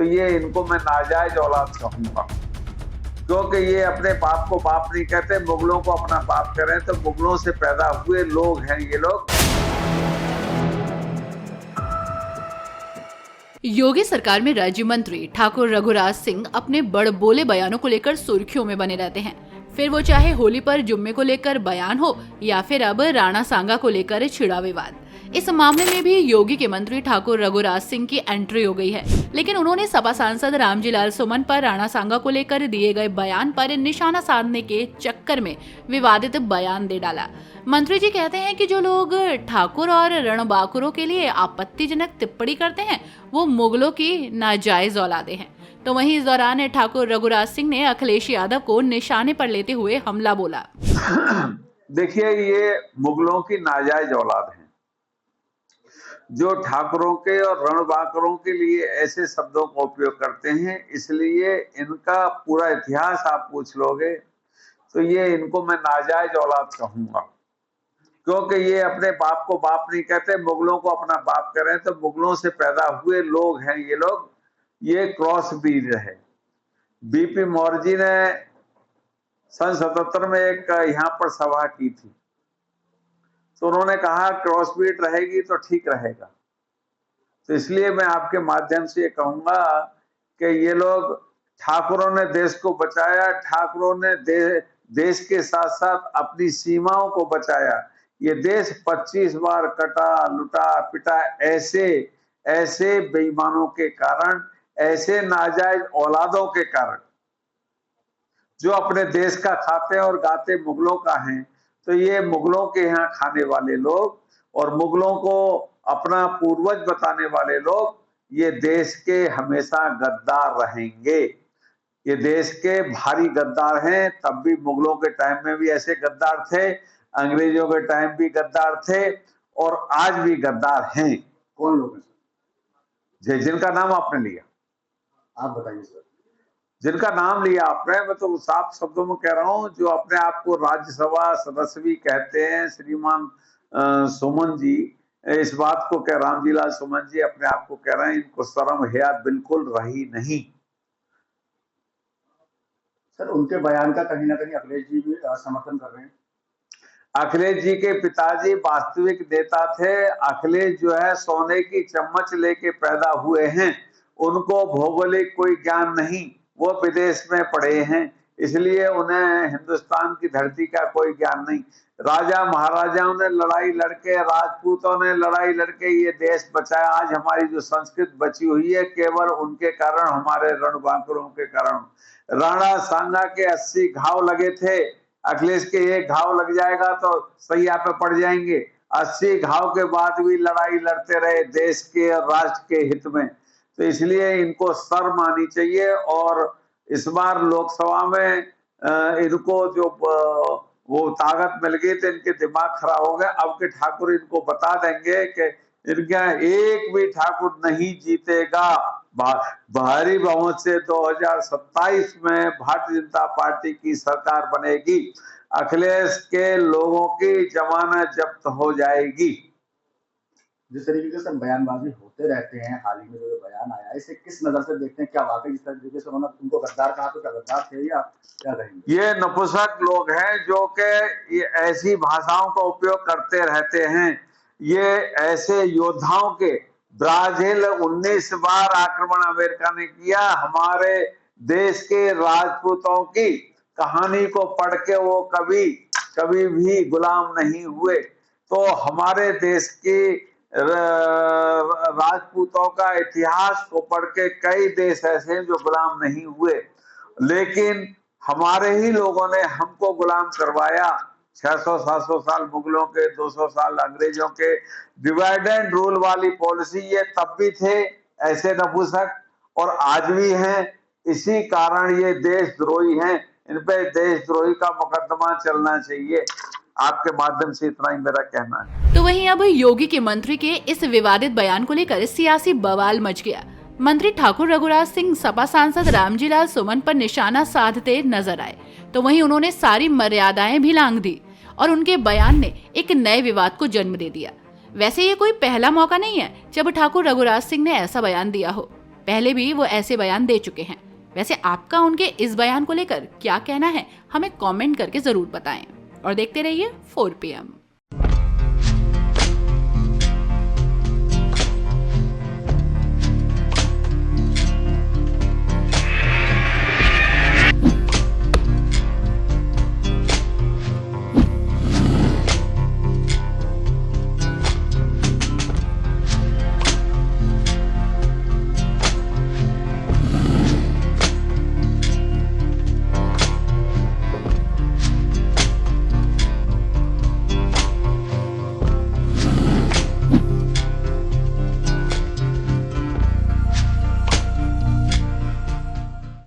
तो ये इनको मैं नाजायज औलाद कहूंगा, क्योंकि ये अपने बाप को बाप नहीं कहते, मुगलों को अपना बाप कह रहे हैं। तो मुगलों से पैदा हुए लोग हैं ये लोग। योगी सरकार में राज्य मंत्री ठाकुर रघुराज सिंह अपने बड़बोले बयानों को लेकर सुर्खियों में बने रहते हैं। फिर वो चाहे होली पर जुम्मे को लेकर बयान हो या फिर अब राणा सांगा को लेकर छिड़ा विवाद। इस मामले में भी योगी के मंत्री ठाकुर रघुराज सिंह की एंट्री हो गई है, लेकिन उन्होंने सपा सांसद रामजी लाल सुमन पर राणा सांगा को लेकर दिए गए बयान पर निशाना साधने के चक्कर में विवादित बयान दे डाला। मंत्री जी कहते हैं कि जो लोग ठाकुर और रणबांकुरों के लिए आपत्तिजनक टिप्पणी करते हैं वो मुगलों की नाजायज औलादे हैं। तो वहीं इस दौरान ठाकुर रघुराज सिंह ने अखिलेश यादव को निशाने पर लेते हुए हमला बोला। देखिए, ये मुगलों की नाजायज औलाद है जो ठाकुरों के और रणबांकुरों के लिए ऐसे शब्दों का उपयोग करते हैं। इसलिए इनका पूरा इतिहास आप पूछ लोगे तो ये इनको मैं नाजायज औलाद कहूंगा, क्योंकि ये अपने बाप को बाप नहीं कहते, मुगलों को अपना बाप कह रहे हैं। तो मुगलों से पैदा हुए लोग हैं ये लोग, ये क्रॉस ब्रीड है। बीपी मौर्य ने सन 77 में एक यहाँ पर सभा की थी, तो उन्होंने कहा क्रॉस ब्रीड रहेगी तो ठीक रहेगा। तो इसलिए मैं आपके माध्यम से ये कहूंगा कि ये लोग, ठाकुरों ने देश को बचाया, ठाकुरों ने देश के साथ साथ अपनी सीमाओं को बचाया। ये देश 25 बार कटा, लुटा, पिटा, ऐसे बेईमानों के कारण, ऐसे नाजायज औलादों के कारण जो अपने देश का खाते और गाते मुगलों का हैं। तो ये मुगलों के यहाँ खाने वाले लोग और मुगलों को अपना पूर्वज बताने वाले लोग, ये देश के हमेशा गद्दार रहेंगे। ये देश के भारी गद्दार हैं। तब भी मुगलों के टाइम में भी ऐसे गद्दार थे, अंग्रेजों के टाइम भी गद्दार थे और आज भी गद्दार हैं। कौन लोग हैं सर? जिनका नाम आपने लिया, आप बताइए सर। जिनका नाम लिया आपने, मैं तो साफ शब्दों में कह रहा हूं, जो अपने आप को राज्यसभा सदस्य भी कहते हैं, श्रीमान सुमन जी, इस बात को कह, रामजी लाल सुमन जी अपने आप को कह रहे हैं, इनको शर्म हया बिल्कुल रही नहीं। सर, उनके बयान का कहीं ना कहीं अखिलेश जी भी समर्थन कर रहे हैं। अखिलेश जी के पिताजी वास्तविक नेता थे। अखिलेश जो है सोने की चम्मच लेके पैदा हुए हैं, उनको भौगोलिक कोई ज्ञान नहीं, वो विदेश में पढ़े हैं, इसलिए उन्हें हिंदुस्तान की धरती का कोई ज्ञान नहीं। राजा महाराजाओं ने लड़ाई लड़के, राजपूतों ने लड़ाई लड़के ये देश बचाया। आज हमारी जो संस्कृति बची हुई है केवल उनके कारण, हमारे रणबांकुरों के कारण। राणा सांगा के 80 घाव लगे थे, अखिलेश के एक घाव लग जाएगा तो सैया पे पड़ जाएंगे। 80 घाव के बाद भी लड़ाई लड़ते रहे देश के और राष्ट्र के हित में। तो इसलिए इनको शर्म आनी चाहिए। और इस बार लोकसभा में इनको जो वो ताकत मिल गई तो इनके दिमाग खराब हो गए। अब के ठाकुर इनको बता देंगे कि इनका एक भी ठाकुर नहीं जीतेगा। भारी बहुमत से 2027 में भारतीय जनता पार्टी की सरकार बनेगी। अखिलेश के लोगों की जमानत जब्त हो जाएगी। जिस तरीके से बयानबाजी होते रहते हैं, हाल ही में जो बयान आया है, इसे किस नजर से देखते हैं? क्या वाकई जिस तरीके से उन्होंने उनको गद्दार कहा तो क्या गद्दार थे या क्या रहेंगे? ये नपुंसक लोग हैं जो कि ये ऐसी भाषाओं का उपयोग करते रहते हैं। ये ऐसे योद्धाओं के, ब्राजील 19 बार आक्रमण अमेरिका ने किया, हमारे देश के राजपूतों की कहानी को पढ़ के वो कभी भी गुलाम नहीं हुए। तो हमारे देश की राजपूतों का इतिहास को पढ़ के कई देश ऐसे हैं जो गुलाम नहीं हुए, लेकिन हमारे ही लोगों ने हमको गुलाम करवाया। 600-700 साल मुगलों के, 200 साल अंग्रेजों के। डिवाइड एंड रूल वाली पॉलिसी ये तब भी थे ऐसे नपुंसक और आज भी हैं। इसी कारण ये देशद्रोही हैं। इन पे देशद्रोही का मुकदमा चलना चाहिए। आपके माध्यम से इतना ही मेरा कहना है। तो वहीं अब योगी के मंत्री के इस विवादित बयान को लेकर सियासी बवाल मच गया। मंत्री ठाकुर रघुराज सिंह सपा सांसद रामजी लाल सुमन पर निशाना साधते नजर आए, तो वहीं उन्होंने सारी मर्यादाएं भी लांघ दी और उनके बयान ने एक नए विवाद को जन्म दे दिया। वैसे ये कोई पहला मौका नहीं है जब ठाकुर रघुराज सिंह ने ऐसा बयान दिया हो। पहले भी वो ऐसे बयान दे चुके हैं। वैसे आपका उनके इस बयान को लेकर क्या कहना है, हमें कमेंट करके जरूर बताएं और देखते रहिए 4 PM।